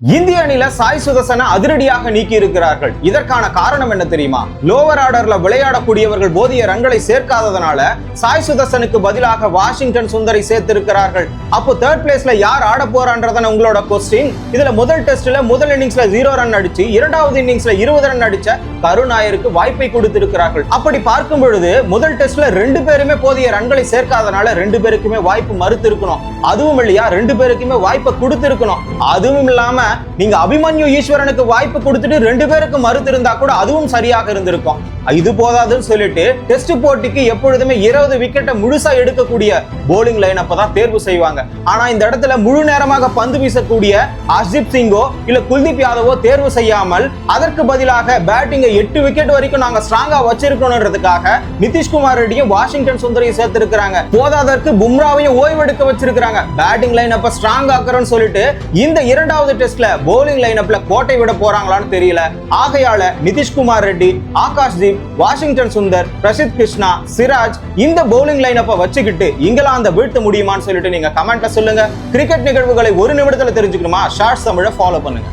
இந்திய அணியில சாய் சுதர்சன அதிரடியாக நீக்கி இருக்கிறார்கள். இதற்கான காரணம் என்ன தெரியுமா? லோவர் ஆர்டர்ல விளையாடக்கூடியவர்கள் போதிய ரன்களை சேர்க்காததனால சாய் சுதர்சனுக்கு பதிலாக வாஷிங்டன் சுந்தரை சேர்த்திருக்கிறார்கள். அப்போ தேர்ட் பிளேஸ்ல யார் ஆட போறான்றதான உங்களோட கொஸ்டின். இதுல முதல் டெஸ்ட்ல முதல் இன்னிங்ஸ்ல 0 ரன் அடிச்சு இரண்டாவது இன்னிங்ஸ்ல 20 ரன் அடிச்ச கருண் நாயருக்கு வாய்ப்பை கொடுத்திருக்கிறார்கள். அப்படி பார்க்கும் பொழுது முதல் டெஸ்ட்ல 2 பேருமே போதிய ரன்களை சேர்க்காதனால 2 பேருக்குமே வாய்ப்பு மறுத்து இருக்கணும். அதுவும் இல்லையா 2 பேருக்குமே வாய்ப்பை கொடுத்திருக்கணும். அதுவும் இல்லாம நீங்க அபிமன்யு ஈஸ்வரனுக்கு வாய்ப்பு கொடுத்துட்டு 2 பேருக்கு மறுத்து இருந்தா கூட அதுவும் சரியாக இருந்திருக்கும். இது போதாதுன்னு சொல்லிட்டு டெஸ்ட் போட்டிக்கு எப்பொழுதுமே 20 விக்கெட்டை முழுசா எடுக்கக்கூடிய போலிங் லைனப்ப தான் தேர்வு செய்வாங்க. ஆனா இந்த இடத்துல முழு நேரமாக பந்து வீசக்கூடிய ஹர்ஷ்தீப் சிங்கோ இல்ல குல்தீப் யாதவோ தேர்வு செய்யாமல் அதற்கு பதிலாக பேட்டிங்கை 8 விக்கெட் வரைக்கும் நாங்க ஸ்ட்ராங்கா வச்சிருக்கணும்ன்றதுக்காக நிதிஷ்குமார் ரெட்டியும் வாஷிங்டன் சுந்தரையும் சேர்த்திருக்கிறாங்க. போதாதற்கு பும்ராவையும் ஓய்வெடுக்க வச்சிருக்காங்க. பேட்டிங் லைனப்ப ஸ்ட்ராங் ஆக்குறன்னு சொல்லிட்டு இந்த இரண்டாவது டெஸ்ட்ல போலிங் லைனப்ல கோட்டை விட போறாங்களான்னு தெரியல. ஆகையால நிதிஷ்குமார் ரெட்டி, ஆகாஷ்தீப், வாஷிங்டன் சுந்தர், பிரசித் கிருஷ்ணா, சிராஜ் இந்த போலிங் லைனப்ப வச்சுக்கிட்டு இங்கிலாந்தை வீழ்த்த முடியுமான்னு சொல்லிட்டு நீங்க கமெண்ட்ல சொல்லுங்க. கிரிக்கெட் நிகழ்வுகளை ஒரு நிமிடத்துல தெரிஞ்சுக்கணுமா? ஷார்ட்ஸ் தமிழை ஃபாலோ பண்ணுங்க.